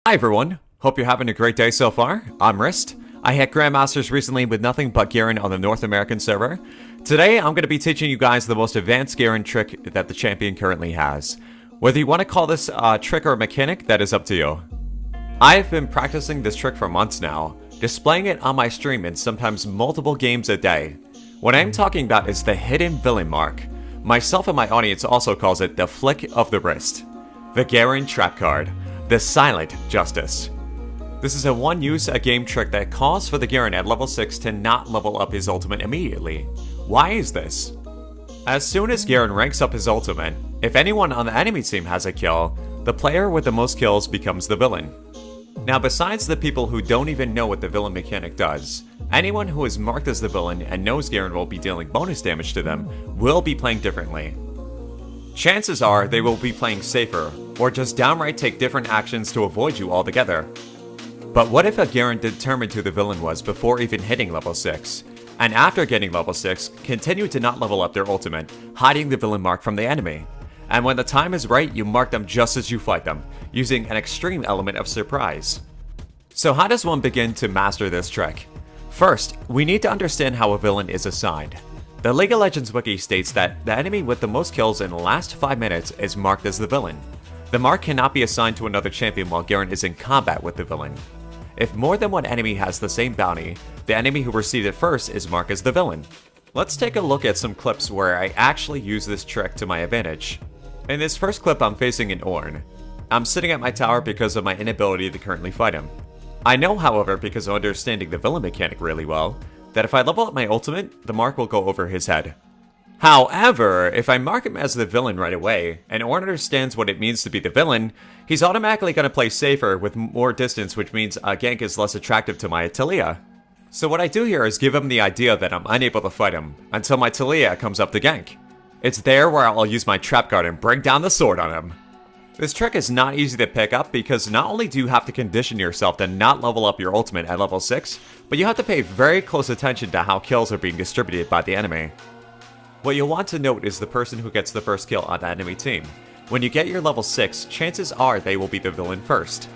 Hi everyone, hope you're having a great day so far. I'm Riste. I hit Grandmasters recently with nothing but Garen on the North American server. Today I'm going to be teaching you guys the most advanced Garen trick that the champion currently has. Whether you want to call this a trick or a mechanic, that is up to you. I've been practicing this trick for months now, displaying it on my stream in sometimes multiple games a day. What I'm talking about is the hidden villain mark. Myself and my audience also calls it the flick of the wrist. The Garen trap card. The Silent Justice. This is a one-use game trick that calls for the Garen at level 6 to not level up his ultimate immediately. Why is this? As soon as Garen ranks up his ultimate, if anyone on the enemy team has a kill, the player with the most kills becomes the villain. Now besides the people who don't even know what the villain mechanic does, anyone who is marked as the villain and knows Garen will be dealing bonus damage to them will be playing differently. Chances are they will be playing safer, or just downright take different actions to avoid you altogether. But what if a Garen determined who the villain was before even hitting level 6, and after getting level 6, continued to not level up their ultimate, hiding the villain mark from the enemy? And when the time is right, you mark them just as you fight them, using an extreme element of surprise. So how does one begin to master this trick? First, we need to understand how a villain is assigned. The League of Legends wiki states that the enemy with the most kills in the last 5 minutes is marked as the villain. The mark cannot be assigned to another champion while Garen is in combat with the villain. If more than one enemy has the same bounty, the enemy who received it first is marked as the villain. Let's take a look at some clips where I actually use this trick to my advantage. In this first clip, I'm facing an Ornn. I'm sitting at my tower because of my inability to currently fight him. I know, however, because of understanding the villain mechanic really well, that if I level up my ultimate, the mark will go over his head. However, if I mark him as the villain right away, and Ornn understands what it means to be the villain, he's automatically going to play safer with more distance, which means a gank is less attractive to my Talia. So what I do here is give him the idea that I'm unable to fight him until my Talia comes up to gank. It's there where I'll use my trap card and bring down the sword on him. This trick is not easy to pick up because not only do you have to condition yourself to not level up your ultimate at level 6, but you have to pay very close attention to how kills are being distributed by the enemy. What you'll want to note is the person who gets the first kill on the enemy team. When you get your level 6, chances are they will be the villain first.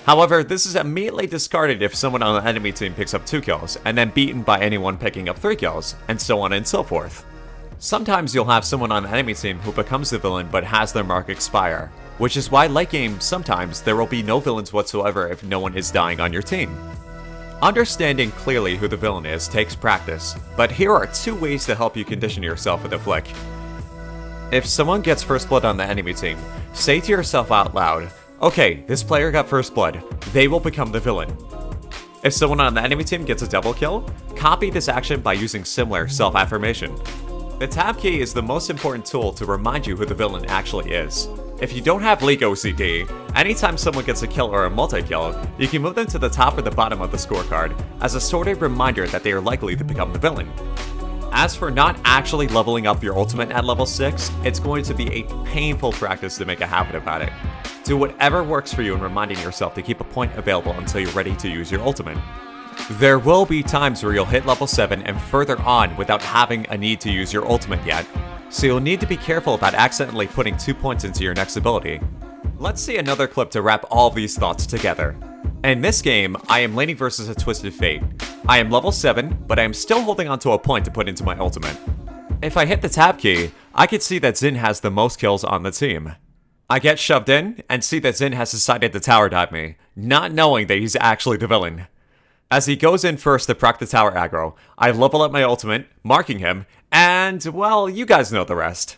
However, this is immediately discarded if someone on the enemy team picks up 2 kills, and then beaten by anyone picking up 3 kills, and so on and so forth. Sometimes you'll have someone on the enemy team who becomes the villain but has their mark expire, which is why late game sometimes there will be no villains whatsoever if no one is dying on your team. Understanding clearly who the villain is takes practice, but here are 2 ways to help you condition yourself with a flick. If someone gets first blood on the enemy team, say to yourself out loud, okay, this player got first blood, they will become the villain. If someone on the enemy team gets a double kill, copy this action by using similar self-affirmation. The tab key is the most important tool to remind you who the villain actually is. If you don't have League OCD, anytime someone gets a kill or a multi-kill, you can move them to the top or the bottom of the scorecard as a sort of reminder that they are likely to become the villain. As for not actually leveling up your ultimate at level 6, it's going to be a painful practice to make a habit about it. Do whatever works for you in reminding yourself to keep a point available until you're ready to use your ultimate. There will be times where you'll hit level 7 and further on without having a need to use your ultimate yet, so you'll need to be careful about accidentally putting 2 points into your next ability. Let's see another clip to wrap all these thoughts together. In this game, I am laning versus a Twisted Fate. I am level 7, but I am still holding onto a point to put into my ultimate. If I hit the tab key, I can see that Xin has the most kills on the team. I get shoved in and see that Xin has decided to tower dive me, not knowing that he's actually the villain. As he goes in first to proc the tower aggro, I level up my ultimate, marking him, and, well, you guys know the rest.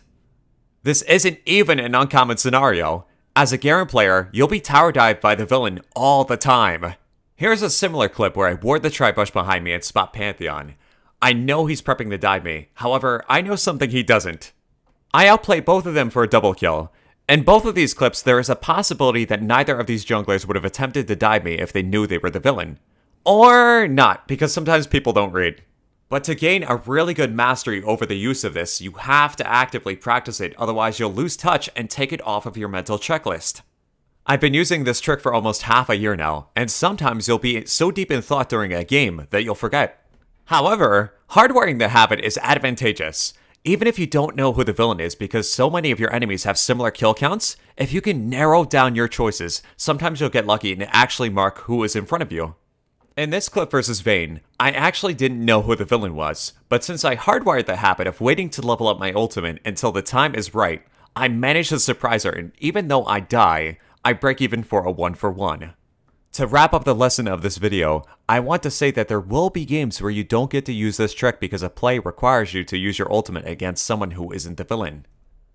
This isn't even an uncommon scenario. As a Garen player, you'll be tower dived by the villain all the time. Here's a similar clip where I ward the Tribush behind me and spot Pantheon. I know he's prepping to dive me, however, I know something he doesn't. I outplay both of them for a double kill. In both of these clips, there is a possibility that neither of these junglers would have attempted to dive me if they knew they were the villain. Or not, because sometimes people don't read. But to gain a really good mastery over the use of this, you have to actively practice it, otherwise you'll lose touch and take it off of your mental checklist. I've been using this trick for almost half a year now, and sometimes you'll be so deep in thought during a game that you'll forget. However, hardwiring the habit is advantageous. Even if you don't know who the villain is because so many of your enemies have similar kill counts, if you can narrow down your choices, sometimes you'll get lucky and actually mark who is in front of you. In this clip versus Vayne, I actually didn't know who the villain was, but since I hardwired the habit of waiting to level up my ultimate until the time is right, I managed to surprise her, and even though I die, I break even for a 1-for-1. To wrap up the lesson of this video, I want to say that there will be games where you don't get to use this trick because a play requires you to use your ultimate against someone who isn't the villain.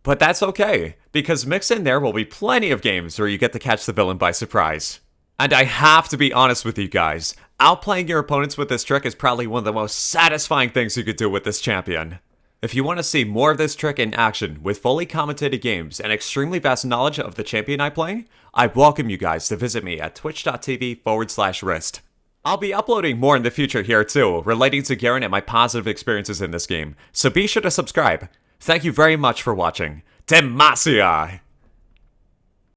But that's okay, because mixed in there will be plenty of games where you get to catch the villain by surprise. And I have to be honest with you guys, outplaying your opponents with this trick is probably one of the most satisfying things you could do with this champion. If you want to see more of this trick in action with fully commentated games and extremely vast knowledge of the champion I play, I welcome you guys to visit me at twitch.tv/Riste. I'll be uploading more in the future here too, relating to Garen and my positive experiences in this game, so be sure to subscribe. Thank you very much for watching. Demacia!